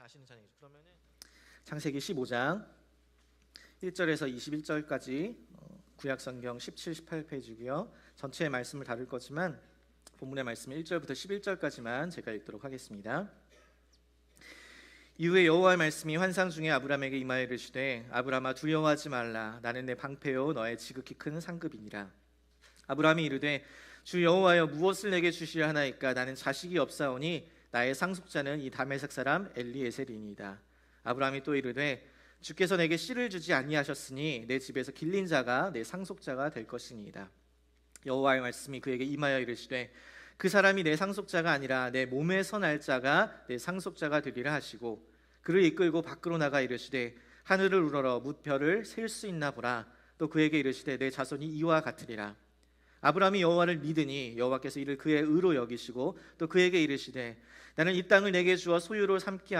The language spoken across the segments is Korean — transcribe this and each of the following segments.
아시는 찬양이죠. 그러면은 창세기 15장 1절에서 21절까지 구약성경 17, 18페이지고요. 전체의 말씀을 다룰 거지만 본문의 말씀 1절부터 11절까지만 제가 읽도록 하겠습니다. 이후에 여호와의 말씀이 환상 중에 아브람에게 임하여 이르시되 아브람아 두려워하지 말라. 나는 내 방패요 너의 지극히 큰 상급이니라. 아브람이 이르되 주 여호와여 무엇을 내게 주시려 하나이까? 나는 자식이 없사오니 나의 상속자는 이 다메섹 사람 엘리에셀이니이다. 아브람이 또 이르되 주께서 내게 씨를 주지 아니하셨으니 내 집에서 길린 자가 내 상속자가 될 것이니이다. 여호와의 말씀이 그에게 임하여 이르시되 그 사람이 내 상속자가 아니라 내 몸에서 날 자가 내 상속자가 되리라 하시고 그를 이끌고 밖으로 나가 이르시되 하늘을 우러러 뭇별을 셀 수 있나 보라. 또 그에게 이르시되 내 자손이 이와 같으리라. 아브람이 여호와를 믿으니 여호와께서 이를 그의 의로 여기시고 또 그에게 이르시되 나는 이 땅을 내게 주어 소유로 삼게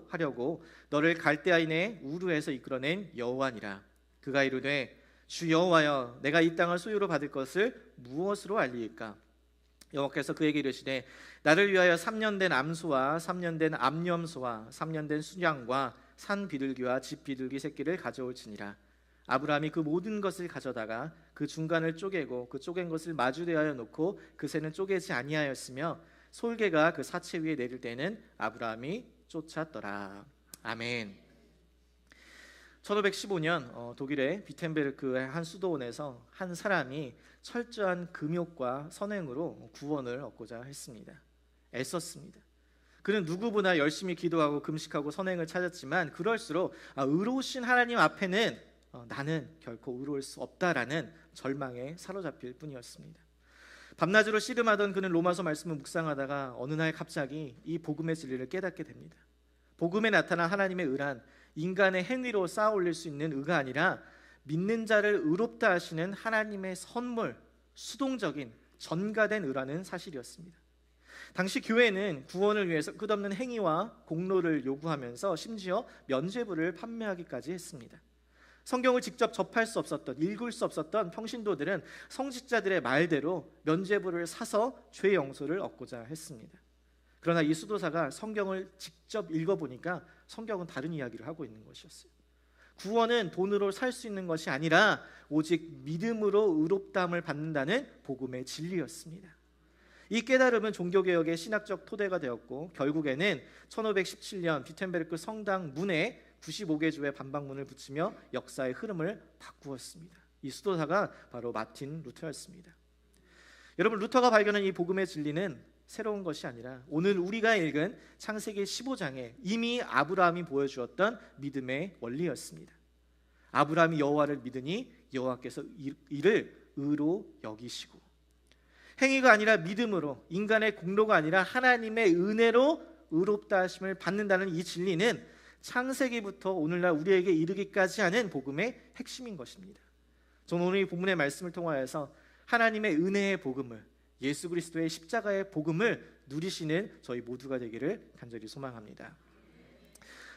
하려고 너를 갈대아인의 우르에서 이끌어낸 여호와니라. 그가 이르되 주 여호와여 내가 이 땅을 소유로 받을 것을 무엇으로 알리일까? 여호와께서 그에게 이르시되 나를 위하여 3년 된 암소와 3년 된 암염소와 3년 된 순양과 산 비둘기와 집 비둘기 새끼를 가져올지니라. 아브라함이 그 모든 것을 가져다가 그 중간을 쪼개고 그 쪼갠 것을 마주대하여 놓고 그 새는 쪼개지 아니하였으며 솔개가 그 사체 위에 내릴 때는 아브라함이 쫓았더라. 아멘. 1515년 독일의 비텐베르크의 한 수도원에서 한 사람이 철저한 금욕과 선행으로 구원을 얻고자 했습니다. 애썼습니다. 그는 누구보다 열심히 기도하고 금식하고 선행을 찾았지만 그럴수록 의로우신 하나님 앞에는 나는 결코 의로울 수 없다라는 절망에 사로잡힐 뿐이었습니다. 밤낮으로 씨름하던 그는 로마서 말씀을 묵상하다가 어느 날 갑자기 이 복음의 진리를 깨닫게 됩니다. 복음에 나타난 하나님의 의란 인간의 행위로 쌓아 올릴 수 있는 의가 아니라 믿는 자를 의롭다 하시는 하나님의 선물, 수동적인 전가된 의라는 사실이었습니다. 당시 교회는 구원을 위해서 끝없는 행위와 공로를 요구하면서 심지어 면죄부를 판매하기까지 했습니다. 성경을 직접 접할 수 없었던, 읽을 수 없었던 평신도들은 성직자들의 말대로 면죄부를 사서 죄 용서를 얻고자 했습니다. 그러나 이 수도사가 성경을 직접 읽어보니까 성경은 다른 이야기를 하고 있는 것이었어요. 구원은 돈으로 살 수 있는 것이 아니라 오직 믿음으로 의롭다함을 받는다는 복음의 진리였습니다. 이 깨달음은 종교개혁의 신학적 토대가 되었고 결국에는 1517년 비텐베르크 성당 문에 95개 주의 반박문을 붙이며 역사의 흐름을 바꾸었습니다. 이 수도사가 바로 마틴 루터였습니다. 여러분, 루터가 발견한 이 복음의 진리는 새로운 것이 아니라 오늘 우리가 읽은 창세기 15장에 이미 아브라함이 보여주었던 믿음의 원리였습니다. 아브라함이 여호와를 믿으니 여호와께서 이를 의로 여기시고, 행위가 아니라 믿음으로, 인간의 공로가 아니라 하나님의 은혜로 의롭다 하심을 받는다는 이 진리는 창세기부터 오늘날 우리에게 이르기까지 하는 복음의 핵심인 것입니다. 저는 오늘 이 본문의 말씀을 통하여서 하나님의 은혜의 복음을, 예수 그리스도의 십자가의 복음을 누리시는 저희 모두가 되기를 간절히 소망합니다.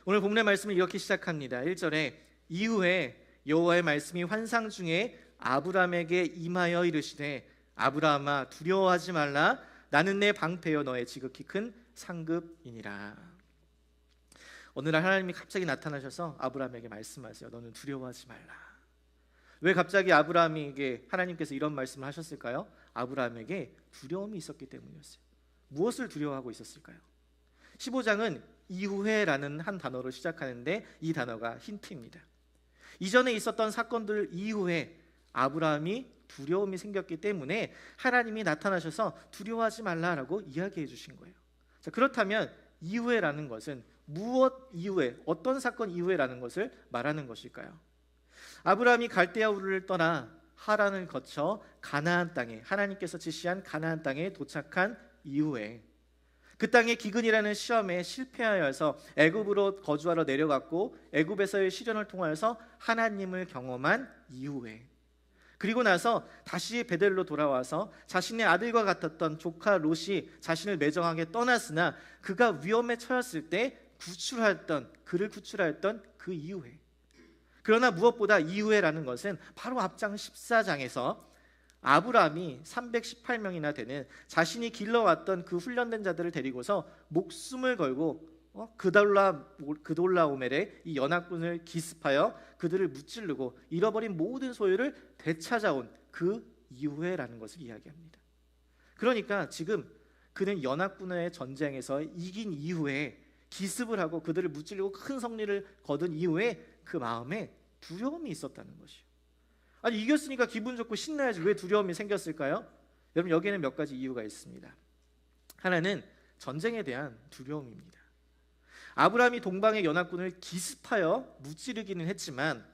오늘 본문의 말씀을 이렇게 시작합니다. 1절에 이후에 여호와의 말씀이 환상 중에 아브람에게 임하여 이르시되 아브라함아 두려워하지 말라. 나는 내 방패여 너의 지극히 큰 상급이니라. 어느 날 하나님이 갑자기 나타나셔서 아브라함에게 말씀하세요. 너는 두려워하지 말라. 왜 갑자기 아브라함에게 하나님께서 이런 말씀을 하셨을까요? 아브라함에게 두려움이 있었기 때문이었어요. 무엇을 두려워하고 있었을까요? 15장은 이후에라는 한 단어로 시작하는데 이 단어가 힌트입니다. 이전에 있었던 사건들 이후에 아브라함이 두려움이 생겼기 때문에 하나님이 나타나셔서 두려워하지 말라라고 이야기해 주신 거예요. 자, 그렇다면 이후에라는 것은 무엇 이후에, 어떤 사건 이후에라는 것을 말하는 것일까요? 아브라함이 갈대아 우르를 떠나 하란을 거쳐 가나안 땅에, 하나님께서 지시한 가나안 땅에 도착한 이후에 그 땅의 기근이라는 시험에 실패하여서 애굽으로 거주하러 내려갔고 애굽에서의 시련을 통하여서 하나님을 경험한 이후에, 그리고 나서 다시 베델로 돌아와서 자신의 아들과 같았던 조카 롯이 자신을 매정하게 떠났으나 그가 위험에 처했을 때 그를 구출하였던 그 이후에, 그러나 무엇보다 이후에라는 것은 바로 앞장 14장에서 아브라함이 318명이나 되는 자신이 길러왔던 그 훈련된 자들을 데리고서 목숨을 걸고 그돌라오멜의 이 연합군을 기습하여 그들을 무찌르고 잃어버린 모든 소유를 되찾아온 그 이후에라는 것을 이야기합니다. 그러니까 지금 그는 연합군의 전쟁에서 이긴 이후에 기습을 하고 그들을 무찌르고 큰 승리를 거둔 이후에 그 마음에 두려움이 있었다는 것이요. 아니 이겼으니까 기분 좋고 신나야지 왜 두려움이 생겼을까요? 여러분 여기에는 몇 가지 이유가 있습니다. 하나는 전쟁에 대한 두려움입니다. 아브라함이 동방의 연합군을 기습하여 무찌르기는 했지만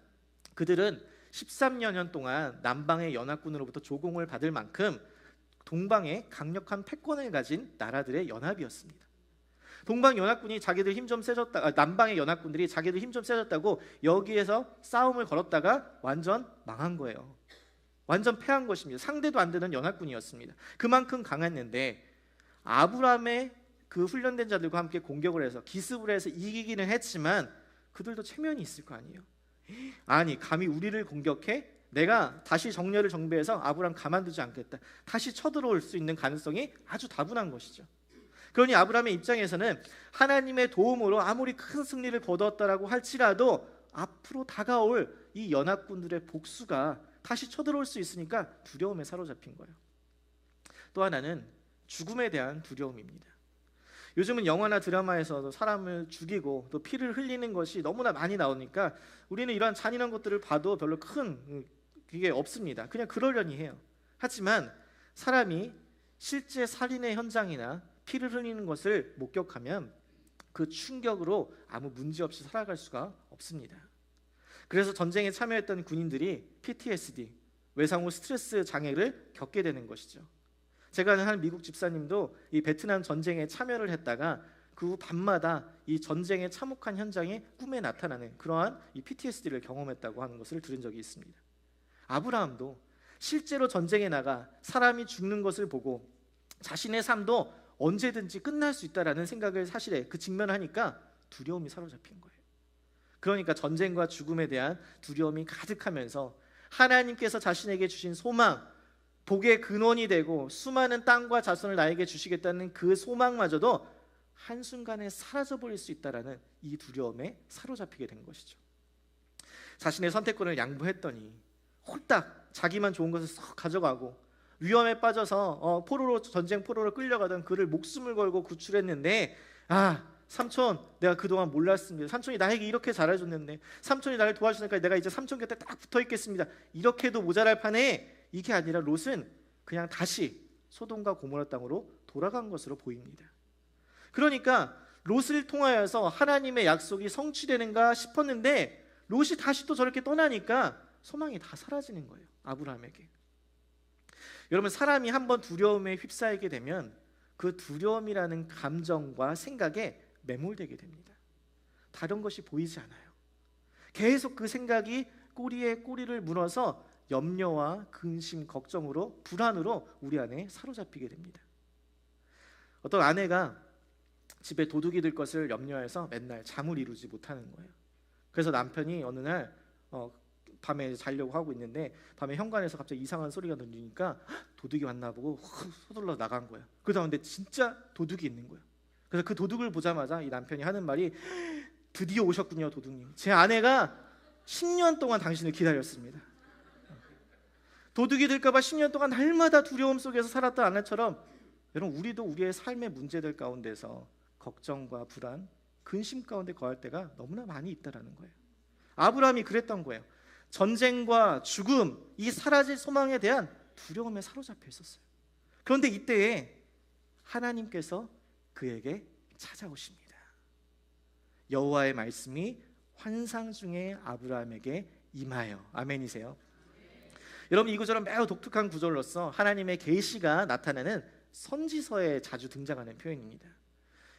그들은 13년 동안 남방의 연합군으로부터 조공을 받을 만큼 동방에 강력한 패권을 가진 나라들의 연합이었습니다. 동방 연합군이 자기들 힘 좀 세졌다, 남방의 연합군들이 자기들 힘 좀 세졌다고 여기에서 싸움을 걸었다가 완전 망한 거예요. 완전 패한 것입니다. 상대도 안 되는 연합군이었습니다. 그만큼 강했는데 아브라함의 그 훈련된 자들과 함께 공격을 해서 기습을 해서 이기기는 했지만 그들도 체면이 있을 거 아니에요. 아니 감히 우리를 공격해? 내가 다시 정렬을 정비해서 아브라함 가만두지 않겠다. 다시 쳐들어올 수 있는 가능성이 아주 다분한 것이죠. 그러니 아브라함의 입장에서는 하나님의 도움으로 아무리 큰 승리를 거두었다라고 할지라도 앞으로 다가올 이 연합군들의 복수가 다시 쳐들어올 수 있으니까 두려움에 사로잡힌 거예요. 또 하나는 죽음에 대한 두려움입니다. 요즘은 영화나 드라마에서도 사람을 죽이고 또 피를 흘리는 것이 너무나 많이 나오니까 우리는 이러한 잔인한 것들을 봐도 별로 큰 그게 없습니다. 그냥 그러려니 해요. 하지만 사람이 실제 살인의 현장이나 피를 흘리는 것을 목격하면 그 충격으로 아무 문제 없이 살아갈 수가 없습니다. 그래서 전쟁에 참여했던 군인들이 PTSD, 외상 후 스트레스 장애를 겪게 되는 것이죠. 제가 아는 한 미국 집사님도 이 베트남 전쟁에 참여를 했다가 그 후 밤마다 이 전쟁의 참혹한 현장이 꿈에 나타나는 그러한 이 PTSD를 경험했다고 하는 것을 들은 적이 있습니다. 아브라함도 실제로 전쟁에 나가 사람이 죽는 것을 보고 자신의 삶도 언제든지 끝날 수 있다라는 생각을 사실에 그 직면하니까 두려움이 사로잡힌 거예요. 그러니까 전쟁과 죽음에 대한 두려움이 가득하면서 하나님께서 자신에게 주신 소망, 복의 근원이 되고 수많은 땅과 자손을 나에게 주시겠다는 그 소망마저도 한순간에 사라져버릴 수 있다라는 이 두려움에 사로잡히게 된 것이죠. 자신의 선택권을 양보했더니 홀딱 자기만 좋은 것을 쏙 가져가고 위험에 빠져서 전쟁 포로로 끌려가던 그를 목숨을 걸고 구출했는데 삼촌 내가 그동안 몰랐습니다. 삼촌이 나에게 이렇게 잘해줬는데 삼촌이 나를 도와주니까 내가 이제 삼촌 곁에 딱 붙어있겠습니다. 이렇게도 모자랄 판에 이게 아니라 롯은 그냥 다시 소돔과 고모라 땅으로 돌아간 것으로 보입니다. 그러니까 롯을 통하여서 하나님의 약속이 성취되는가 싶었는데 롯이 다시 또 저렇게 떠나니까 소망이 다 사라지는 거예요. 아브라함에게. 여러분 사람이 한번 두려움에 휩싸이게 되면 그 두려움이라는 감정과 생각에 매몰되게 됩니다. 다른 것이 보이지 않아요. 계속 그 생각이 꼬리에 꼬리를 물어서 염려와 근심, 걱정으로 불안으로 우리 안에 사로잡히게 됩니다. 어떤 아내가 집에 도둑이 들 것을 염려해서 맨날 잠을 이루지 못하는 거예요. 그래서 남편이 어느 날 밤에 자려고 하고 있는데 밤에 현관에서 갑자기 이상한 소리가 들리니까 도둑이 왔나 보고 서둘러 나간 거예요. 그런데 진짜 도둑이 있는 거예요. 그래서 그 도둑을 보자마자 이 남편이 하는 말이 드디어 오셨군요 도둑님. 제 아내가 10년 동안 당신을 기다렸습니다. 도둑이 될까 봐 10년 동안 날마다 두려움 속에서 살았던 아내처럼 여러분 우리도 우리의 삶의 문제들 가운데서 걱정과 불안, 근심 가운데 거할 때가 너무나 많이 있다라는 거예요. 아브라함이 그랬던 거예요. 전쟁과 죽음, 이 사라질 소망에 대한 두려움에 사로잡혀 있었어요. 그런데 이때에 하나님께서 그에게 찾아오십니다. 여호와의 말씀이 환상 중에 아브라함에게 임하여. 아멘이세요? 여러분 이구절은 매우 독특한 구절로서 하나님의 계시가 나타나는 선지서에 자주 등장하는 표현입니다.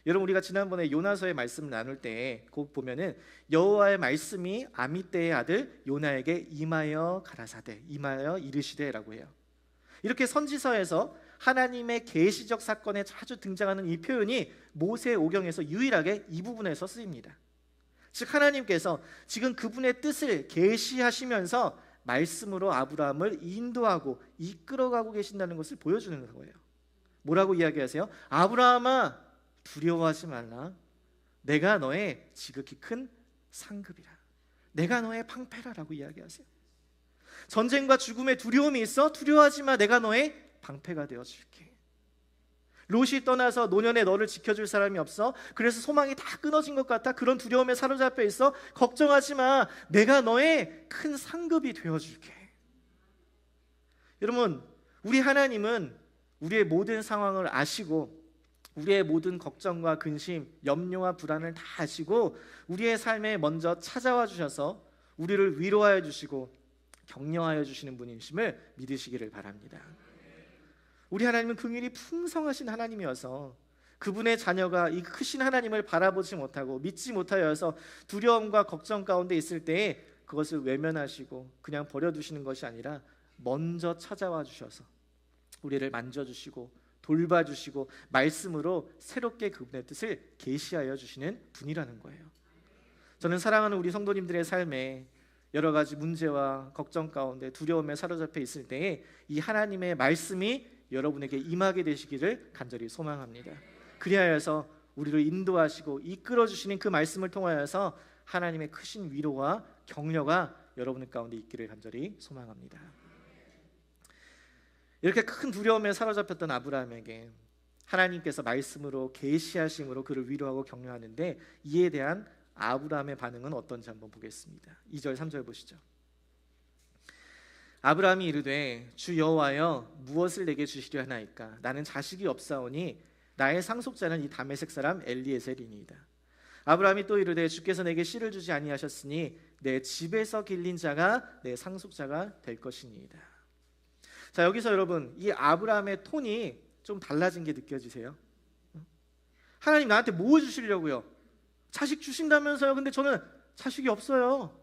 여러분 우리가 지난번에 요나서의 말씀을 나눌 때 곧 보면은 여호와의 말씀이 아미떼의 아들 요나에게 임하여 가라사대, 임하여 이르시되라고 해요. 이렇게 선지서에서 하나님의 계시적 사건에 자주 등장하는 이 표현이 모세오경에서 유일하게 이 부분에서 쓰입니다. 즉 하나님께서 지금 그분의 뜻을 계시하시면서 말씀으로 아브라함을 인도하고 이끌어가고 계신다는 것을 보여주는 거예요. 뭐라고 이야기하세요? 아브라함아 두려워하지 말라. 내가 너의 지극히 큰 상급이라. 내가 너의 방패라라고 이야기하세요. 전쟁과 죽음의 두려움이 있어? 두려워하지 마. 내가 너의 방패가 되어줄게. 롯이 떠나서 노년에 너를 지켜줄 사람이 없어? 그래서 소망이 다 끊어진 것 같아? 그런 두려움에 사로잡혀 있어? 걱정하지 마. 내가 너의 큰 상급이 되어줄게. 여러분, 우리 하나님은 우리의 모든 상황을 아시고 우리의 모든 걱정과 근심, 염려와 불안을 다 아시고 우리의 삶에 먼저 찾아와 주셔서 우리를 위로하여 주시고 격려하여 주시는 분이심을 믿으시기를 바랍니다. 우리 하나님은 긍휼이 풍성하신 하나님이어서 그분의 자녀가 이 크신 하나님을 바라보지 못하고 믿지 못하여서 두려움과 걱정 가운데 있을 때에 그것을 외면하시고 그냥 버려두시는 것이 아니라 먼저 찾아와 주셔서 우리를 만져주시고 돌봐주시고 말씀으로 새롭게 그분의 뜻을 계시하여 주시는 분이라는 거예요. 저는 사랑하는 우리 성도님들의 삶에 여러 가지 문제와 걱정 가운데 두려움에 사로잡혀 있을 때에 이 하나님의 말씀이 여러분에게 임하게 되시기를 간절히 소망합니다. 그리하여서 우리를 인도하시고 이끌어 주시는 그 말씀을 통하여서 하나님의 크신 위로와 격려가 여러분 가운데 있기를 간절히 소망합니다. 이렇게 큰 두려움에 사로잡혔던 아브라함에게 하나님께서 말씀으로 계시하심으로 그를 위로하고 격려하는데 이에 대한 아브라함의 반응은 어떤지 한번 보겠습니다. 2절 3절 보시죠. 아브라함이 이르되 주 여호와여 무엇을 내게 주시려 하나이까? 나는 자식이 없사오니 나의 상속자는 이 다메섹 사람 엘리에셀이니이다. 아브라함이 또 이르되 주께서 내게 씨를 주지 아니하셨으니 내 집에서 길린 자가 내 상속자가 될 것이니이다. 자, 여기서 여러분 이 아브라함의 톤이 좀 달라진 게 느껴지세요? 하나님 나한테 뭐 주시려고요? 자식 주신다면서요. 근데 저는 자식이 없어요.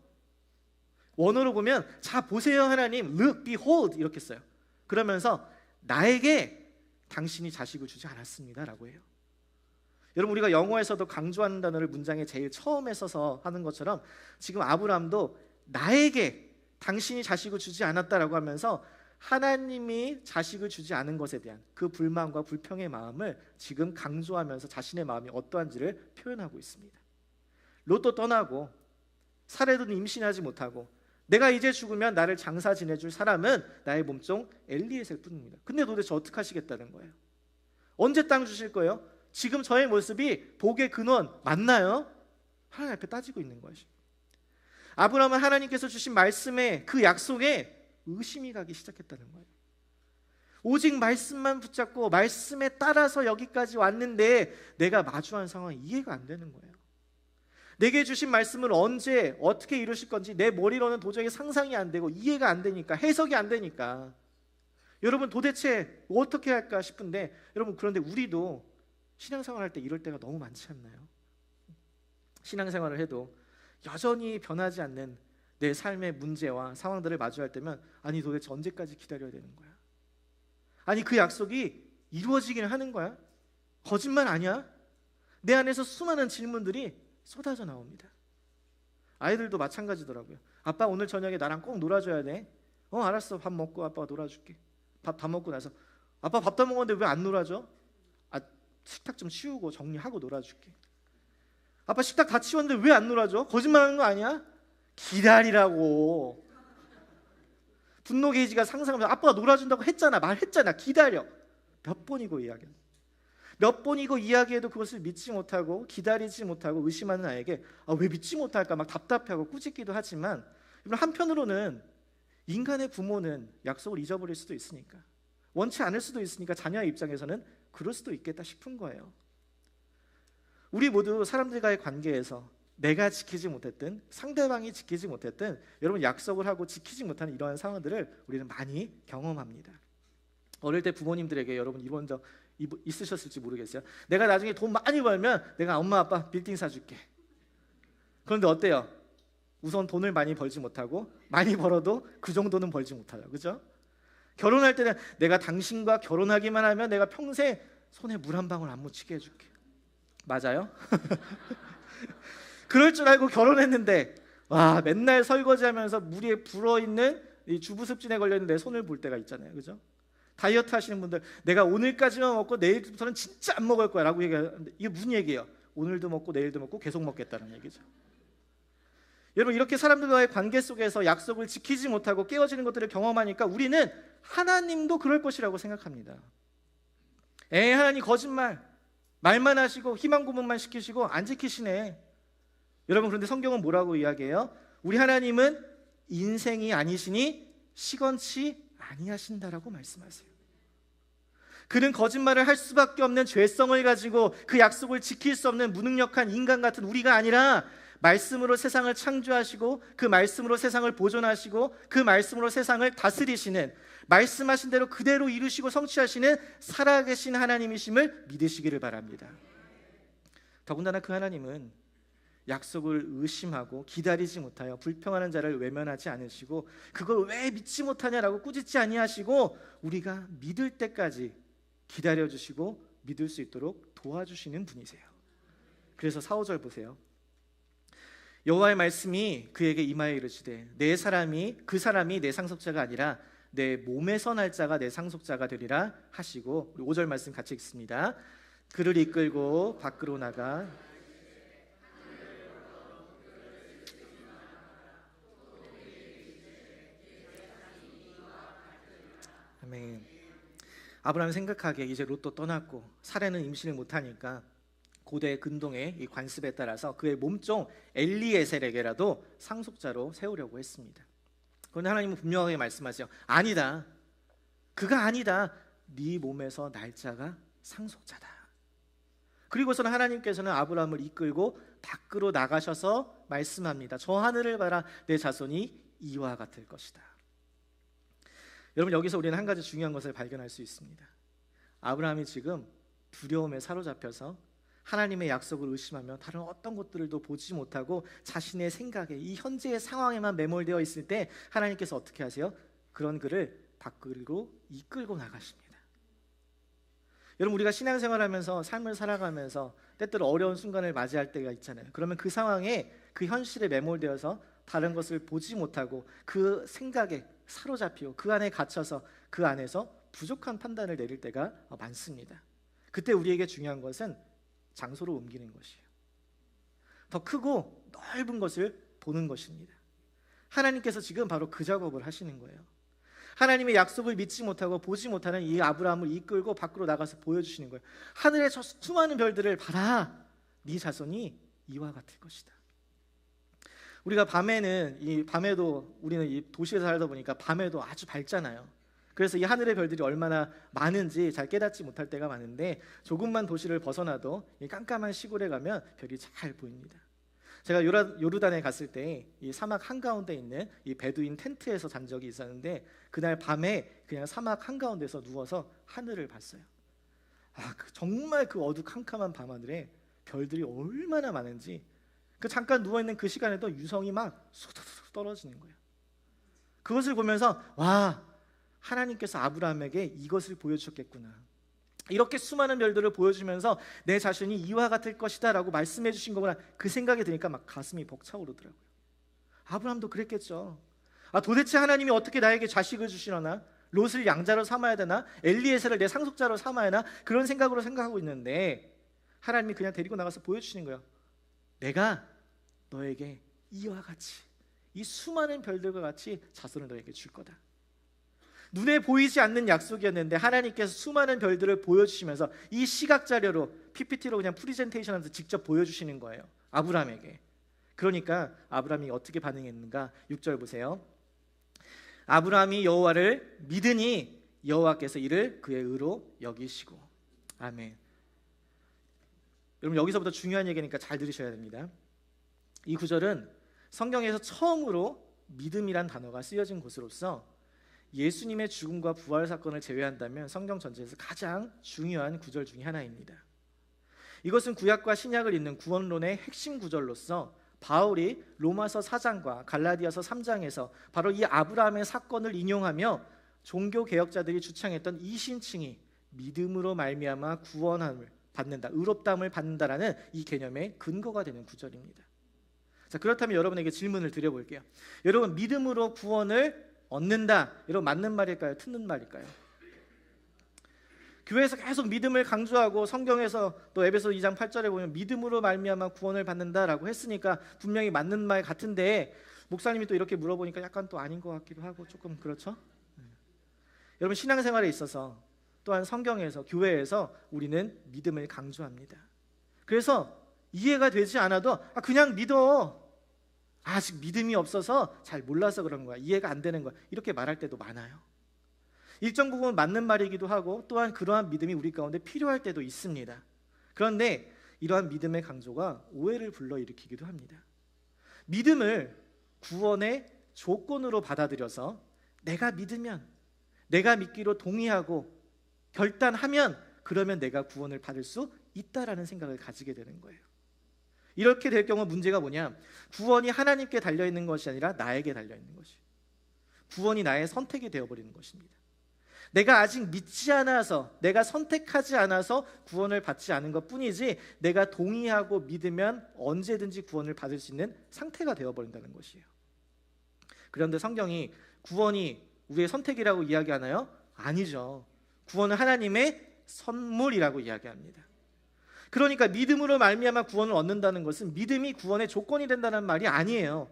원어로 보면 자 보세요 하나님, look, behold 이렇게 써요. 그러면서 나에게 당신이 자식을 주지 않았습니다 라고 해요. 여러분 우리가 영어에서도 강조하는 단어를 문장에 제일 처음에 써서 하는 것처럼 지금 아브라함도 나에게 당신이 자식을 주지 않았다라고 하면서 하나님이 자식을 주지 않은 것에 대한 그 불만과 불평의 마음을 지금 강조하면서 자신의 마음이 어떠한지를 표현하고 있습니다. 롯도 떠나고 사례도 임신하지 못하고 내가 이제 죽으면 나를 장사 지내줄 사람은 나의 몸종 엘리에셀 뿐입니다. 근데 도대체 어떻게 하시겠다는 거예요? 언제 땅 주실 거예요? 지금 저의 모습이 복의 근원 맞나요? 하나님 앞에 따지고 있는 것이. 아브라함은 하나님께서 주신 말씀에 그 약속에 의심이 가기 시작했다는 거예요. 오직 말씀만 붙잡고 말씀에 따라서 여기까지 왔는데 내가 마주한 상황이 이해가 안 되는 거예요. 내게 주신 말씀을 언제 어떻게 이루실 건지 내 머리로는 도저히 상상이 안 되고 이해가 안 되니까, 해석이 안 되니까 여러분 도대체 어떻게 할까 싶은데, 여러분 그런데 우리도 신앙생활 할 때 이럴 때가 너무 많지 않나요? 신앙생활을 해도 여전히 변하지 않는 내 삶의 문제와 상황들을 마주할 때면 아니 도대체 언제까지 기다려야 되는 거야? 아니 그 약속이 이루어지긴 하는 거야? 거짓말 아니야? 내 안에서 수많은 질문들이 쏟아져 나옵니다. 아이들도 마찬가지더라고요. 아빠 오늘 저녁에 나랑 꼭 놀아줘야 돼. 알았어, 밥 먹고 아빠가 놀아줄게. 밥 다 먹고 나서 아빠 밥 다 먹었는데 왜 안 놀아줘? 식탁 좀 치우고 정리하고 놀아줄게. 아빠 식탁 다 치웠는데 왜 안 놀아줘? 거짓말하는 거 아니야? 기다리라고. 분노 게이지가 상승하면서 아빠가 놀아준다고 했잖아, 말했잖아, 기다려. 몇 번이고 이야기해. 몇 번이고 이야기해도 그것을 믿지 못하고 기다리지 못하고 의심하는 아이에게 왜 믿지 못할까 막 답답해하고 꾸짖기도 하지만, 한편으로는 인간의 부모는 약속을 잊어버릴 수도 있으니까, 원치 않을 수도 있으니까 자녀의 입장에서는 그럴 수도 있겠다 싶은 거예요. 우리 모두 사람들과의 관계에서 내가 지키지 못했든 상대방이 지키지 못했든 여러분 약속을 하고 지키지 못하는 이러한 상황들을 우리는 많이 경험합니다. 어릴 때 부모님들에게 여러분 이런 적 있으셨을지 모르겠어요. 내가 나중에 돈 많이 벌면 내가 엄마 아빠 빌딩 사줄게. 그런데 어때요? 우선 돈을 많이 벌지 못하고 많이 벌어도 그 정도는 벌지 못하죠. 그죠? 결혼할 때는 내가 당신과 결혼하기만 하면 내가 평생 손에 물 한 방울 안 묻히게 해줄게. 맞아요? 그럴 줄 알고 결혼했는데 맨날 설거지하면서 물에 불어있는 이 주부습진에 걸렸는데 손을 볼 때가 있잖아요. 그죠? 다이어트 하시는 분들 내가 오늘까지만 먹고 내일부터는 진짜 안 먹을 거야 라고 얘기하는데 이게 무슨 얘기예요? 오늘도 먹고 내일도 먹고 계속 먹겠다는 얘기죠. 여러분, 이렇게 사람들과의 관계 속에서 약속을 지키지 못하고 깨어지는 것들을 경험하니까 우리는 하나님도 그럴 것이라고 생각합니다. 하나님 거짓말, 말만 하시고 희망 고문만 시키시고 안 지키시네. 여러분, 그런데 성경은 뭐라고 이야기해요? 우리 하나님은 인생이 아니시니 시건치 아니하신다라고 말씀하세요. 그는 거짓말을 할 수밖에 없는 죄성을 가지고 그 약속을 지킬 수 없는 무능력한 인간 같은 우리가 아니라 말씀으로 세상을 창조하시고 그 말씀으로 세상을 보존하시고 그 말씀으로 세상을 다스리시는, 말씀하신 대로 그대로 이루시고 성취하시는 살아계신 하나님이심을 믿으시기를 바랍니다. 더군다나 그 하나님은 약속을 의심하고 기다리지 못하여 불평하는 자를 외면하지 않으시고 그걸 왜 믿지 못하냐라고 꾸짖지 아니하시고 우리가 믿을 때까지 기다려주시고 믿을 수 있도록 도와주시는 분이세요. 그래서 4, 5절 보세요. 여호와의 말씀이 그에게 임하여 이르시되 그 사람이 내 상속자가 아니라 내 몸에서 날 자가 내 상속자가 되리라 하시고, 5절 말씀 같이 읽습니다. 그를 이끌고 밖으로 나가 아멘. 아브라함이 생각하기에 이제 롯도 떠났고 사례는 임신을 못하니까 고대 근동의 이 관습에 따라서 그의 몸종 엘리에셀에게라도 상속자로 세우려고 했습니다. 그런데 하나님은 분명하게 말씀하세요. 아니다. 그가 아니다. 네 몸에서 날 자가 상속자다. 그리고서는 하나님께서는 아브라함을 이끌고 밖으로 나가셔서 말씀합니다. 저 하늘을 봐라. 내 자손이 이와 같을 것이다. 여러분, 여기서 우리는 한 가지 중요한 것을 발견할 수 있습니다. 아브라함이 지금 두려움에 사로잡혀서 하나님의 약속을 의심하며 다른 어떤 것들도 보지 못하고 자신의 생각에 이 현재의 상황에만 매몰되어 있을 때 하나님께서 어떻게 하세요? 그런 그를 밖으로 이끌고 나가십니다. 여러분, 우리가 신앙생활하면서 삶을 살아가면서 때때로 어려운 순간을 맞이할 때가 있잖아요. 그러면 그 상황에 그 현실에 매몰되어서 다른 것을 보지 못하고 그 생각에 사로잡히고 그 안에 갇혀서 그 안에서 부족한 판단을 내릴 때가 많습니다. 그때 우리에게 중요한 것은 장소로 옮기는 것이에요. 더 크고 넓은 것을 보는 것입니다. 하나님께서 지금 바로 그 작업을 하시는 거예요. 하나님의 약속을 믿지 못하고 보지 못하는 이 아브라함을 이끌고 밖으로 나가서 보여주시는 거예요. 하늘의 저 수많은 별들을 봐라. 네 자손이 이와 같을 것이다. 우리가 밤에도 우리는 이 도시에서 살다 보니까 밤에도 아주 밝잖아요. 그래서 이 하늘의 별들이 얼마나 많은지 잘 깨닫지 못할 때가 많은데 조금만 도시를 벗어나도 이 깜깜한 시골에 가면 별이 잘 보입니다. 제가 요르단에 갔을 때 이 사막 한가운데 있는 이 베두인 텐트에서 잔 적이 있었는데 그날 밤에 그냥 사막 한가운데서 누워서 하늘을 봤어요. 정말 그 어두컴컴한 밤하늘에 별들이 얼마나 많은지, 그 잠깐 누워있는 그 시간에도 유성이 막 쏟아져 떨어지는 거예요. 그것을 보면서 와, 하나님께서 아브라함에게 이것을 보여주셨겠구나. 이렇게 수많은 별들을 보여주면서 내 자신이 이와 같을 것이다 라고 말씀해 주신 거구나. 그 생각이 드니까 막 가슴이 벅차오르더라고요. 아브라함도 그랬겠죠. 도대체 하나님이 어떻게 나에게 자식을 주시려나? 롯을 양자로 삼아야 되나? 엘리에셀을 내 상속자로 삼아야 하나? 그런 생각으로 생각하고 있는데 하나님이 그냥 데리고 나가서 보여주시는 거예요. 내가 너에게 이와 같이, 이 수많은 별들과 같이 자손을 너에게 줄 거다. 눈에 보이지 않는 약속이었는데 하나님께서 수많은 별들을 보여주시면서 이 시각자료로 PPT로 그냥 프리젠테이션하면서 직접 보여주시는 거예요, 아브라함에게. 그러니까 아브라함이 어떻게 반응했는가? 6절 보세요. 아브라함이 여호와를 믿으니 여호와께서 이를 그의 의로 여기시고. 아멘. 여러분, 여기서부터 중요한 얘기니까 잘 들으셔야 됩니다. 이 구절은 성경에서 처음으로 믿음이란 단어가 쓰여진 곳으로서 예수님의 죽음과 부활 사건을 제외한다면 성경 전체에서 가장 중요한 구절 중에 하나입니다. 이것은 구약과 신약을 잇는 구원론의 핵심 구절로서 바울이 로마서 4장과 갈라디아서 3장에서 바로 이 아브라함의 사건을 인용하며 종교 개혁자들이 주창했던 이 신칭이 믿음으로 말미암아 구원함을 받는다, 의롭다함을 받는다라는 이 개념의 근거가 되는 구절입니다. 자, 그렇다면 여러분에게 질문을 드려볼게요. 여러분, 믿음으로 구원을 얻는다, 여러분 맞는 말일까요? 틀린 말일까요? 교회에서 계속 믿음을 강조하고 성경에서 또 에베소 2장 8절에 보면 믿음으로 말미암아 구원을 받는다라고 했으니까 분명히 맞는 말 같은데 목사님이 또 이렇게 물어보니까 약간 또 아닌 것 같기도 하고 조금 그렇죠? 여러분 신앙생활에 있어서 또한 성경에서 교회에서 우리는 믿음을 강조합니다. 그래서 이해가 되지 않아도 그냥 믿어. 아직 믿음이 없어서 잘 몰라서 그런 거야. 이해가 안 되는 거야. 이렇게 말할 때도 많아요. 일정 부분 맞는 말이기도 하고 또한 그러한 믿음이 우리 가운데 필요할 때도 있습니다. 그런데 이러한 믿음의 강조가 오해를 불러일으키기도 합니다. 믿음을 구원의 조건으로 받아들여서 내가 믿으면, 내가 믿기로 동의하고 결단하면 그러면 내가 구원을 받을 수 있다라는 생각을 가지게 되는 거예요. 이렇게 될 경우 문제가 뭐냐? 구원이 하나님께 달려있는 것이 아니라 나에게 달려있는 것이, 구원이 나의 선택이 되어버리는 것입니다. 내가 아직 믿지 않아서, 내가 선택하지 않아서 구원을 받지 않은 것뿐이지 내가 동의하고 믿으면 언제든지 구원을 받을 수 있는 상태가 되어버린다는 것이에요. 그런데 성경이 구원이 우리의 선택이라고 이야기하나요? 아니죠. 구원은 하나님의 선물이라고 이야기합니다. 그러니까 믿음으로 말미암아 구원을 얻는다는 것은 믿음이 구원의 조건이 된다는 말이 아니에요.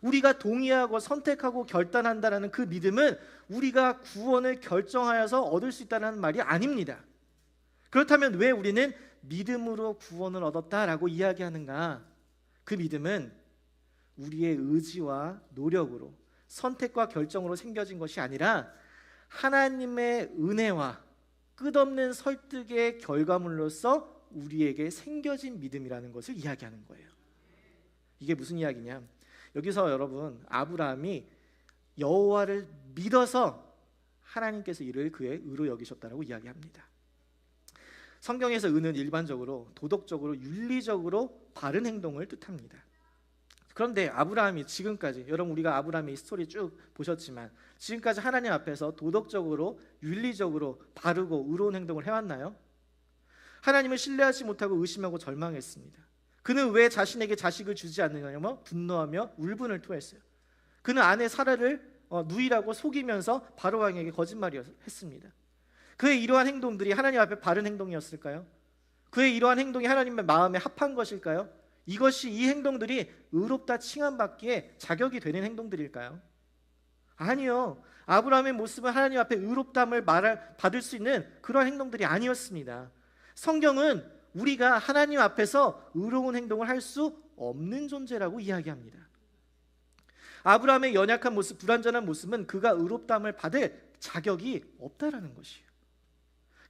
우리가 동의하고 선택하고 결단한다는 그 믿음은 우리가 구원을 결정하여서 얻을 수 있다는 말이 아닙니다. 그렇다면 왜 우리는 믿음으로 구원을 얻었다라고 이야기하는가? 그 믿음은 우리의 의지와 노력으로, 선택과 결정으로 생겨진 것이 아니라 하나님의 은혜와 끝없는 설득의 결과물로서 우리에게 생겨진 믿음이라는 것을 이야기하는 거예요. 이게 무슨 이야기냐? 여기서 여러분 아브라함이 여호와를 믿어서 하나님께서 이를 그의 의로 여기셨다라고 이야기합니다. 성경에서 의는 일반적으로 도덕적으로 윤리적으로 바른 행동을 뜻합니다. 그런데 아브라함이 지금까지, 여러분 우리가 아브라함의 스토리 쭉 보셨지만 지금까지 하나님 앞에서 도덕적으로 윤리적으로 바르고 의로운 행동을 해왔나요? 하나님을 신뢰하지 못하고 의심하고 절망했습니다. 그는 왜 자신에게 자식을 주지 않느냐며 분노하며 울분을 토했어요. 그는 아내 사라를 누이라고 속이면서 바로 왕에게 거짓말했습니다. 그의 이러한 행동들이 하나님 앞에 바른 행동이었을까요? 그의 이러한 행동이 하나님의 마음에 합한 것일까요? 이것이, 이 행동들이 의롭다 칭함받기에 자격이 되는 행동들일까요? 아니요. 아브라함의 모습은 하나님 앞에 의롭다함을 받을 수 있는 그런 행동들이 아니었습니다. 성경은 우리가 하나님 앞에서 의로운 행동을 할 수 없는 존재라고 이야기합니다. 아브라함의 연약한 모습, 불완전한 모습은 그가 의롭다함을 받을 자격이 없다라는 것이에요.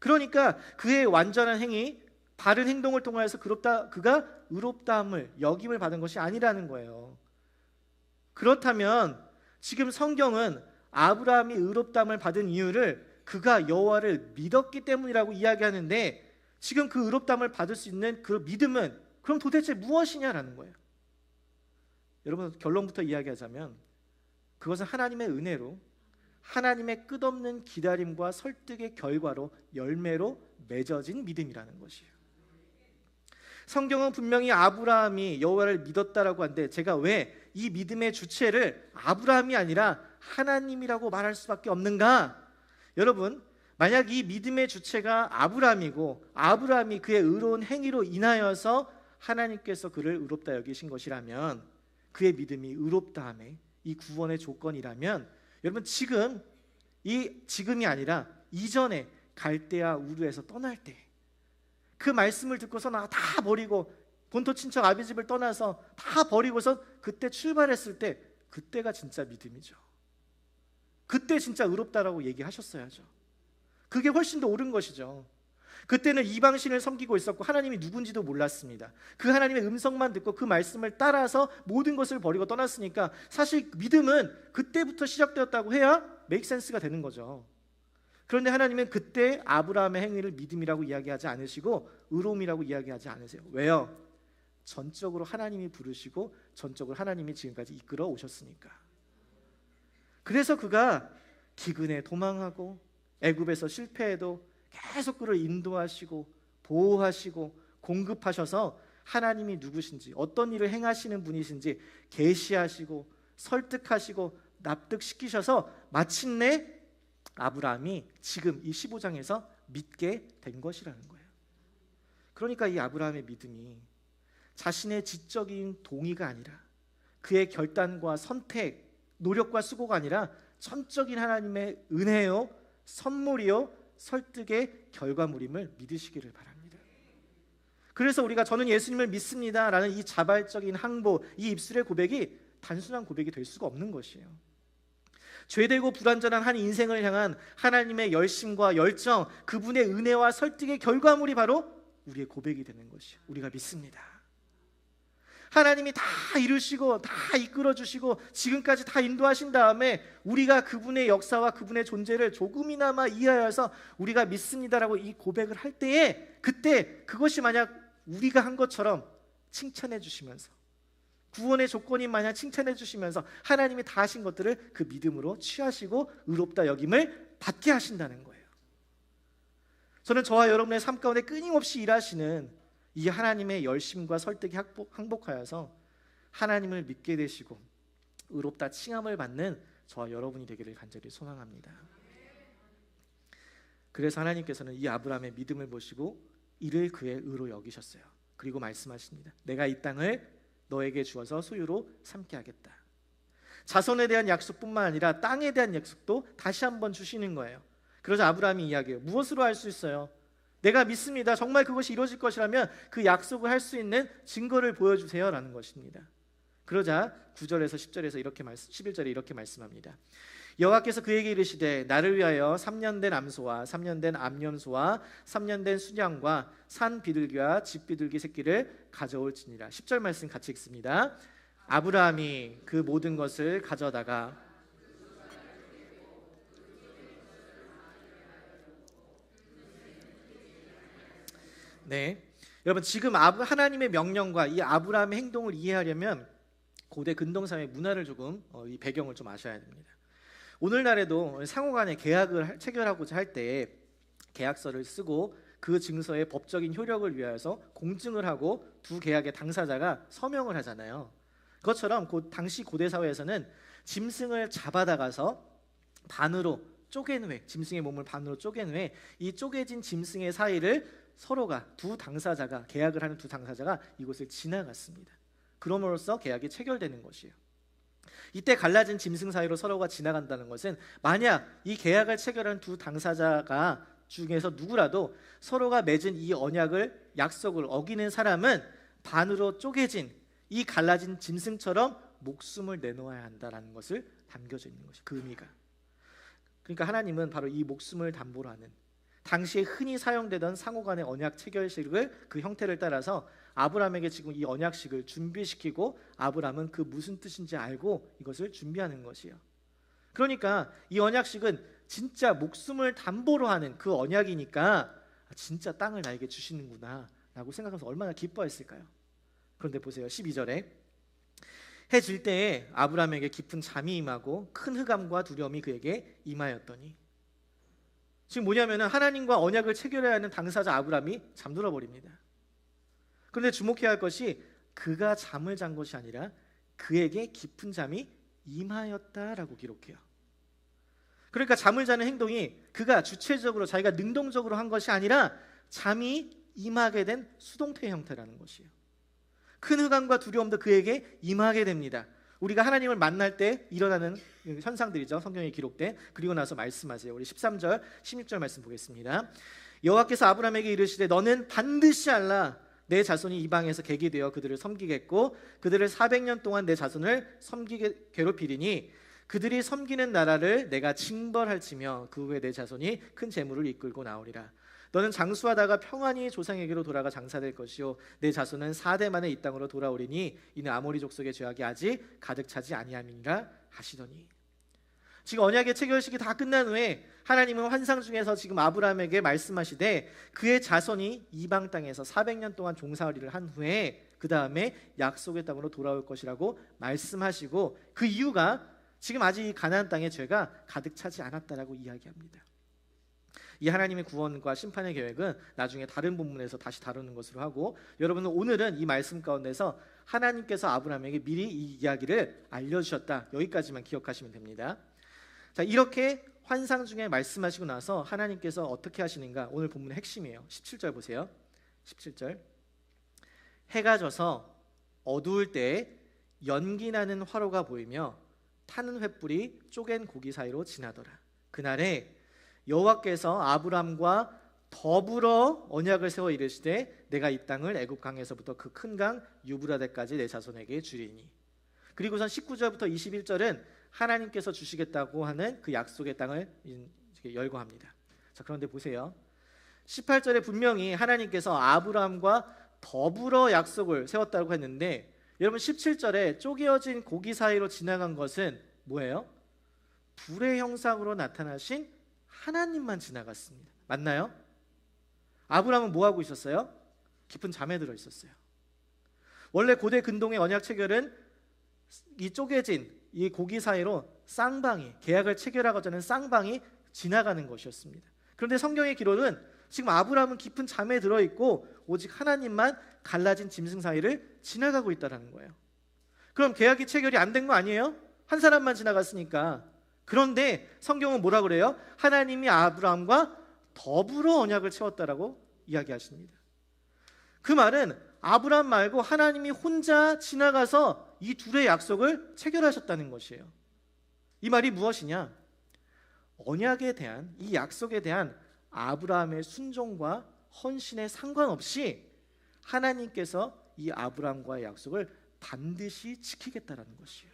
그러니까 그의 완전한 행위, 바른 행동을 통하여서 그가 의롭다함을, 역임을 받은 것이 아니라는 거예요. 그렇다면 지금 성경은 아브라함이 의롭다함을 받은 이유를 그가 여호와를 믿었기 때문이라고 이야기하는데, 지금 그 의롭다함을 받을 수 있는 그 믿음은 그럼 도대체 무엇이냐라는 거예요. 여러분 결론부터 이야기하자면 그것은 하나님의 은혜로, 하나님의 끝없는 기다림과 설득의 결과로, 열매로 맺어진 믿음이라는 것이에요. 성경은 분명히 아브라함이 여호와를 믿었다라고 하는데 제가 왜 이 믿음의 주체를 아브라함이 아니라 하나님이라고 말할 수밖에 없는가? 여러분 만약 이 믿음의 주체가 아브라함이고 아브라함이 그의 의로운 행위로 인하여서 하나님께서 그를 의롭다 여기신 것이라면, 그의 믿음이 의롭다함의 이 구원의 조건이라면, 여러분 지금이 아니라 이전에 갈대아 우르에서 떠날 때 그 말씀을 듣고서 나 다 버리고 본토 친척 아비 집을 떠나서 다 버리고서 그때 출발했을 때, 그때가 진짜 믿음이죠. 그때 진짜 의롭다라고 얘기하셨어야죠. 그게 훨씬 더 옳은 것이죠. 그때는 이방신을 섬기고 있었고 하나님이 누군지도 몰랐습니다. 그 하나님의 음성만 듣고 그 말씀을 따라서 모든 것을 버리고 떠났으니까 사실 믿음은 그때부터 시작되었다고 해야 메이크 센스가 되는 거죠. 그런데 하나님은 그때 아브라함의 행위를 믿음이라고 이야기하지 않으시고 의로움이라고 이야기하지 않으세요. 왜요? 전적으로 하나님이 부르시고 전적으로 하나님이 지금까지 이끌어 오셨으니까. 그래서 그가 기근에 도망하고 애굽에서 실패해도 계속 그를 인도하시고 보호하시고 공급하셔서 하나님이 누구신지, 어떤 일을 행하시는 분이신지 계시하시고 설득하시고 납득시키셔서 마침내 아브라함이 지금 이 15장에서 믿게 된 것이라는 거예요. 그러니까 이 아브라함의 믿음이 자신의 지적인 동의가 아니라 그의 결단과 선택, 노력과 수고가 아니라 전적인 하나님의 은혜요, 선물이요, 설득의 결과물임을 믿으시기를 바랍니다. 그래서 우리가 저는 예수님을 믿습니다 라는 이 자발적인 항복, 이 입술의 고백이 단순한 고백이 될 수가 없는 것이에요. 죄되고 불완전한 한 인생을 향한 하나님의 열심과 열정, 그분의 은혜와 설득의 결과물이 바로 우리의 고백이 되는 것이에요. 우리가 믿습니다. 하나님이 다 이루시고 다 이끌어주시고 지금까지 다 인도하신 다음에 우리가 그분의 역사와 그분의 존재를 조금이나마 이해하여서 우리가 믿습니다라고 이 고백을 할 때에, 그때 그것이 만약 우리가 한 것처럼 칭찬해 주시면서, 구원의 조건인 마냥 칭찬해 주시면서 하나님이 다 하신 것들을 그 믿음으로 취하시고 의롭다 여김을 받게 하신다는 거예요. 저는 저와 여러분의 삶 가운데 끊임없이 일하시는 이 하나님의 열심과 설득이 항복하여서 하나님을 믿게 되시고 의롭다 칭함을 받는 저와 여러분이 되기를 간절히 소망합니다. 그래서 하나님께서는 이 아브라함의 믿음을 보시고 이를 그의 의로 여기셨어요. 그리고 말씀하십니다. 내가 이 땅을 너에게 주어서 소유로 삼게 하겠다. 자손에 대한 약속뿐만 아니라 땅에 대한 약속도 다시 한번 주시는 거예요. 그러자 아브라함이 이야기해요. 무엇으로 할 수 있어요? 내가 믿습니다. 정말 그것이 이루어질 것이라면 그 약속을 할 수 있는 증거를 보여주세요 라는 것입니다. 그러자 9절에서 10절에서 11절에 이렇게 말씀합니다. 여호와께서 그에게 이르시되 나를 위하여 3년 된 암소와 3년 된 암염소와 3년 된 순양과 산 비둘기와 집 비둘기 새끼를 가져올지니라. 10절 말씀 같이 읽습니다. 아브라함이 그 모든 것을 가져다가 네, 여러분 지금 하나님의 명령과 이 아브라함의 행동을 이해하려면 고대 근동사회 문화를 조금 이 배경을 좀 아셔야 됩니다. 오늘날에도 상호간에 계약을 체결하고자 할 때 계약서를 쓰고 그 증서의 법적인 효력을 위하여서 공증을 하고 두 계약의 당사자가 서명을 하잖아요. 그것처럼 당시 고대 사회에서는 짐승을 잡아다가서 반으로 쪼갠 후에, 짐승의 몸을 반으로 쪼갠 후에 이 쪼개진 짐승의 사이를 서로가 계약을 하는 두 당사자가 이곳을 지나갔습니다. 그럼으로써 계약이 체결되는 것이에요. 이때 갈라진 짐승 사이로 서로가 지나간다는 것은 만약 이 계약을 체결한 두 당사자가 중에서 누구라도 서로가 맺은 이 언약을, 약속을 어기는 사람은 반으로 쪼개진 이 갈라진 짐승처럼 목숨을 내놓아야 한다는 것을 담겨져 있는 것이 그 의미가. 그러니까 하나님은 바로 이 목숨을 담보로 하는 당시에 흔히 사용되던 상호간의 언약 체결식을 그 형태를 따라서 아브라함에게 지금 이 언약식을 준비시키고 아브라함은 그 무슨 뜻인지 알고 이것을 준비하는 것이에요. 그러니까 이 언약식은 진짜 목숨을 담보로 하는 그 언약이니까 진짜 땅을 나에게 주시는구나 라고 생각하면서 얼마나 기뻐했을까요? 그런데 보세요. 12절에 해 질 때에 아브라함에게 깊은 잠이 임하고 큰 흑암과 두려움이 그에게 임하였더니, 지금 뭐냐면 하나님과 언약을 체결해야 하는 당사자 아브라함이 잠들어 버립니다. 그런데 주목해야 할 것이 그가 잠을 잔 것이 아니라 그에게 깊은 잠이 임하였다라고 기록해요. 그러니까 잠을 자는 행동이 그가 주체적으로 자기가 능동적으로 한 것이 아니라 잠이 임하게 된 수동태 형태라는 것이에요. 큰 흑암과 두려움도 그에게 임하게 됩니다. 우리가 하나님을 만날 때 일어나는 현상들이죠. 성경에 기록된. 그리고 나서 말씀하세요. 우리 13절 16절 말씀 보겠습니다. 여호와께서 아브라함에게 이르시되 너는 반드시 알라. 내 자손이 이방에서 객이 되어 그들을 섬기겠고 그들을 400년 동안 내 자손을 섬기게 괴롭히리니 그들이 섬기는 나라를 내가 징벌할지며 그 후에 내 자손이 큰 재물을 이끌고 나오리라. 너는 장수하다가 평안히 조상에게로 돌아가 장사될 것이요 내 자손은 4대 만에 이 땅으로 돌아오리니 이는 아모리 족속의 죄악이 아직 가득 차지 아니함이니라 하시더니, 지금 언약의 체결식이 다 끝난 후에 하나님은 환상 중에서 지금 아브라함에게 말씀하시되 그의 자손이 이방 땅에서 400년 동안 종살이를 한 후에 그 다음에 약속의 땅으로 돌아올 것이라고 말씀하시고, 그 이유가 지금 아직 이 가나안 땅의 죄가 가득 차지 않았다라고 이야기합니다. 이 하나님의 구원과 심판의 계획은 나중에 다른 본문에서 다시 다루는 것으로 하고, 여러분은 오늘은 이 말씀 가운데서 하나님께서 아브라함에게 미리 이 이야기를 알려주셨다, 여기까지만 기억하시면 됩니다. 자, 이렇게 환상 중에 말씀하시고 나서 하나님께서 어떻게 하시는가? 오늘 본문의 핵심이에요. 17절 보세요. 17절. 해가 져서 어두울 때에 연기 나는 화로가 보이며 타는 횃불이 쪼갠 고기 사이로 지나더라. 그날에 여호와께서 아브람과 더불어 언약을 세워 이르시되 내가 이 땅을 애굽 강에서부터 그 큰 강 유브라데까지 내 자손에게 주리니. 그리고선 19절부터 21절은 하나님께서 주시겠다고 하는 그 약속의 땅을 열거합니다. 자, 그런데 보세요. 18절에 분명히 하나님께서 아브람과 더불어 약속을 세웠다고 했는데, 여러분 17절에 쪼개어진 고기 사이로 지나간 것은 뭐예요? 불의 형상으로 나타나신 하나님만 지나갔습니다. 맞나요? 아브람은 뭐 하고 있었어요? 깊은 잠에 들어 있었어요. 원래 고대 근동의 언약 체결은 이 쪼개진 이 고기 사이로 쌍방이, 계약을 체결하고자 하는 쌍방이 지나가는 것이었습니다. 그런데 성경의 기록은 지금 아브람은 깊은 잠에 들어 있고 오직 하나님만 갈라진 짐승 사이를 지나가고 있다는 거예요. 그럼 계약이 체결이 안 된 거 아니에요? 한 사람만 지나갔으니까. 그런데 성경은 뭐라 그래요? 하나님이 아브람과 더불어 언약을 세웠다라고 이야기하십니다. 그 말은 아브람 말고 하나님이 혼자 지나가서 이 둘의 약속을 체결하셨다는 것이에요. 이 말이 무엇이냐? 언약에 대한, 이 약속에 대한 아브라함의 순종과 헌신에 상관없이 하나님께서 이 아브라함과의 약속을 반드시 지키겠다라는 것이에요.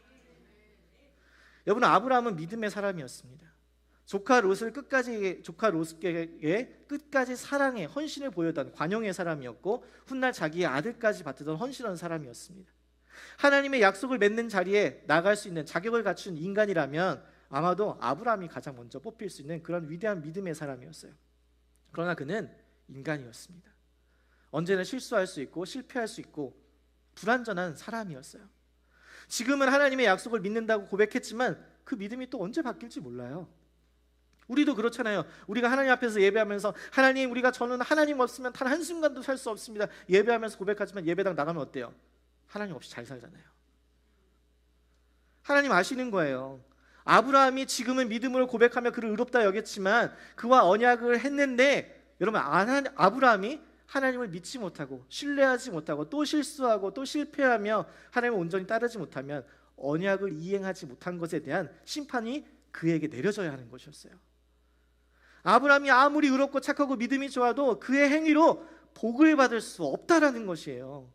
여러분, 아브라함은 믿음의 사람이었습니다. 조카 롯에게 끝까지 사랑의 헌신을 보였던 관용의 사람이었고, 훗날 자기의 아들까지 받드던 헌신한 사람이었습니다. 하나님의 약속을 맺는 자리에 나갈 수 있는 자격을 갖춘 인간이라면 아마도 아브라함이 가장 먼저 뽑힐 수 있는 그런 위대한 믿음의 사람이었어요. 그러나 그는 인간이었습니다. 언제나 실수할 수 있고 실패할 수 있고 불완전한 사람이었어요. 지금은 하나님의 약속을 믿는다고 고백했지만 그 믿음이 또 언제 바뀔지 몰라요. 우리도 그렇잖아요. 우리가 하나님 앞에서 예배하면서 하나님, 저는 하나님 없으면 단 한순간도 살 수 없습니다. 예배하면서 고백하지만 예배당 나가면 어때요? 하나님 없이 잘 살잖아요. 하나님 아시는 거예요. 아브라함이 지금은 믿음으로 고백하며 그를 의롭다 여겼지만 그와 언약을 했는데, 여러분, 아브라함이 하나님을 믿지 못하고 신뢰하지 못하고 또 실수하고 또 실패하며 하나님을 온전히 따르지 못하면 언약을 이행하지 못한 것에 대한 심판이 그에게 내려져야 하는 것이었어요. 아브라함이 아무리 의롭고 착하고 믿음이 좋아도 그의 행위로 복을 받을 수 없다라는 것이에요.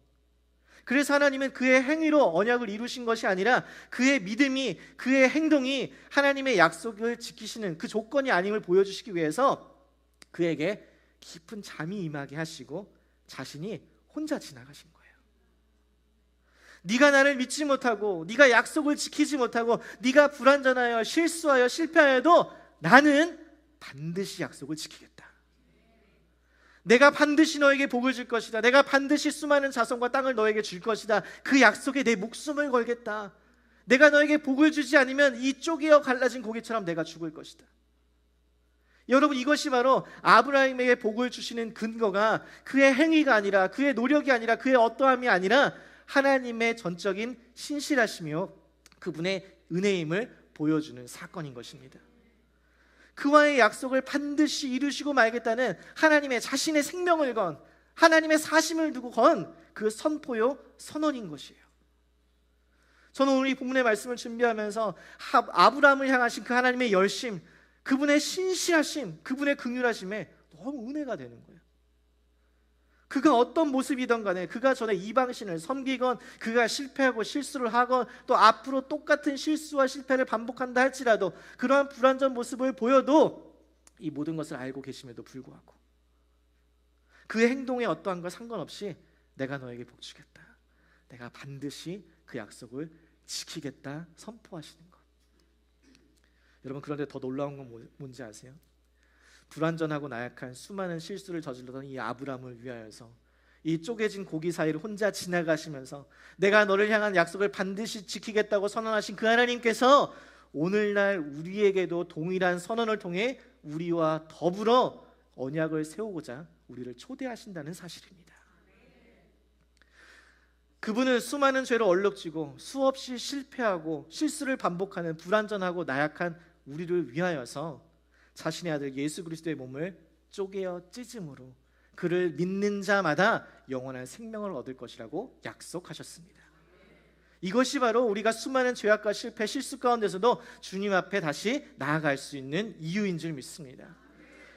그래서 하나님은 그의 행위로 언약을 이루신 것이 아니라 그의 믿음이, 그의 행동이 하나님의 약속을 지키시는 그 조건이 아님을 보여주시기 위해서 그에게 깊은 잠이 임하게 하시고 자신이 혼자 지나가신 거예요. 네가 나를 믿지 못하고 네가 약속을 지키지 못하고 네가 불완전하여 실수하여 실패하여도 나는 반드시 약속을 지키겠다. 내가 반드시 너에게 복을 줄 것이다. 내가 반드시 수많은 자손과 땅을 너에게 줄 것이다. 그 약속에 내 목숨을 걸겠다. 내가 너에게 복을 주지 않으면 이 쪼개어 갈라진 고기처럼 내가 죽을 것이다. 여러분, 이것이 바로 아브라함에게 복을 주시는 근거가 그의 행위가 아니라, 그의 노력이 아니라, 그의 어떠함이 아니라 하나님의 전적인 신실하시며 그분의 은혜임을 보여주는 사건인 것입니다. 그와의 약속을 반드시 이루시고 말겠다는 하나님의 자신의 생명을 건, 하나님의 사심을 두고 건 그 선포요 선언인 것이에요. 저는 오늘 이 본문의 말씀을 준비하면서 아브라함을 향하신 그 하나님의 열심, 그분의 신실하심, 그분의 긍휼하심에 너무 은혜가 되는 거예요. 그가 어떤 모습이든 간에, 그가 전에 이방신을 섬기건, 그가 실패하고 실수를 하건, 또 앞으로 똑같은 실수와 실패를 반복한다 할지라도 그러한 불완전 모습을 보여도 이 모든 것을 알고 계심에도 불구하고 그의 행동에 어떠한 것 상관없이 내가 너에게 복 주겠다, 내가 반드시 그 약속을 지키겠다 선포하시는 것. 여러분, 그런데 더 놀라운 건 뭔지 아세요? 불완전하고 나약한 수많은 실수를 저질렀던 이 아브라함을 위하여서 이 쪼개진 고기 사이를 혼자 지나가시면서 내가 너를 향한 약속을 반드시 지키겠다고 선언하신 그 하나님께서 오늘날 우리에게도 동일한 선언을 통해 우리와 더불어 언약을 세우고자 우리를 초대하신다는 사실입니다. 그분은 수많은 죄를 얼룩지고 수없이 실패하고 실수를 반복하는 불완전하고 나약한 우리를 위하여서 자신의 아들 예수 그리스도의 몸을 쪼개어 찢음으로 그를 믿는 자마다 영원한 생명을 얻을 것이라고 약속하셨습니다. 이것이 바로 우리가 수많은 죄악과 실패, 실수 가운데서도 주님 앞에 다시 나아갈 수 있는 이유인 줄 믿습니다.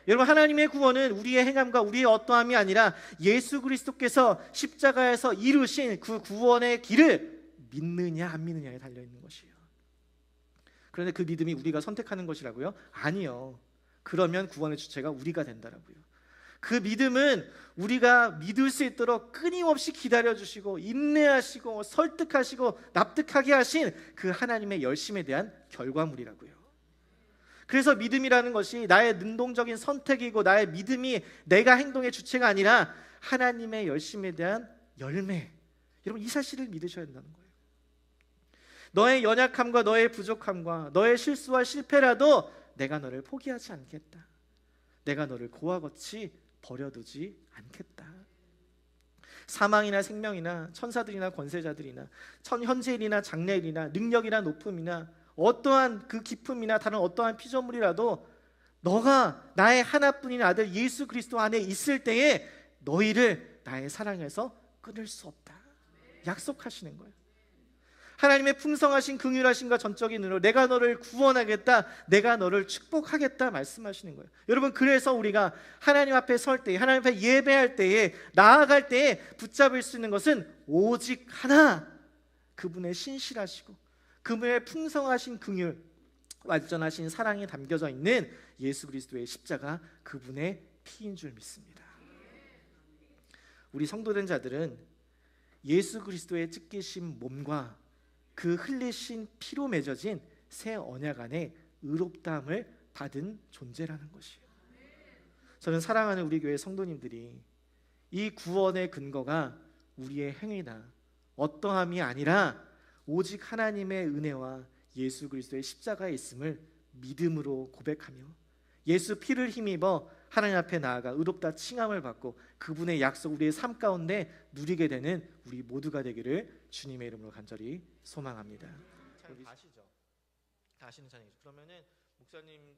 여러분, 하나님의 구원은 우리의 행함과 우리의 어떠함이 아니라 예수 그리스도께서 십자가에서 이루신 그 구원의 길을 믿느냐 안 믿느냐에 달려있는 것이에요. 그런데 그 믿음이 우리가 선택하는 것이라고요? 아니요. 그러면 구원의 주체가 우리가 된다라고요. 그 믿음은 우리가 믿을 수 있도록 끊임없이 기다려주시고 인내하시고 설득하시고 납득하게 하신 그 하나님의 열심에 대한 결과물이라고요. 그래서 믿음이라는 것이 나의 능동적인 선택이고 나의 믿음이 내가 행동의 주체가 아니라 하나님의 열심에 대한 열매. 여러분, 이 사실을 믿으셔야 한다는 거예요. 너의 연약함과 너의 부족함과 너의 실수와 실패라도 내가 너를 포기하지 않겠다. 내가 너를 고아같이 버려두지 않겠다. 사망이나 생명이나 천사들이나 권세자들이나 현재일이나 장래일이나 능력이나 높음이나 어떠한 그 기쁨이나 다른 어떠한 피조물이라도 너가 나의 하나뿐인 아들 예수 그리스도 안에 있을 때에 너희를 나의 사랑에서 끊을 수 없다. 약속하시는 거예요. 하나님의 풍성하신 긍휼하심과 전적인 은혜로 내가 너를 구원하겠다, 내가 너를 축복하겠다 말씀하시는 거예요. 여러분, 그래서 우리가 하나님 앞에 설 때에, 하나님 앞에 예배할 때에, 나아갈 때에 붙잡을 수 있는 것은 오직 하나, 그분의 신실하시고 그분의 풍성하신 긍휼, 완전하신 사랑이 담겨져 있는 예수 그리스도의 십자가, 그분의 피인 줄 믿습니다. 우리 성도된 자들은 예수 그리스도의 찢기신 몸과 그 흘리신 피로 맺어진 새 언약 안에 의롭다함을 받은 존재라는 것이에요. 저는 사랑하는 우리 교회 성도님들이 이 구원의 근거가 우리의 행위나 어떠함이 아니라 오직 하나님의 은혜와 예수 그리스도의 십자가에 있음을 믿음으로 고백하며 예수 피를 힘입어 하나님 앞에 나아가 의롭다 칭함을 받고 그분의 약속 우리의 삶 가운데 누리게 되는 우리 모두가 되기를 주님의 이름으로 간절히 소망합니다. 다 아시죠? 다 아시는 찬양이죠. 그러면은 목사님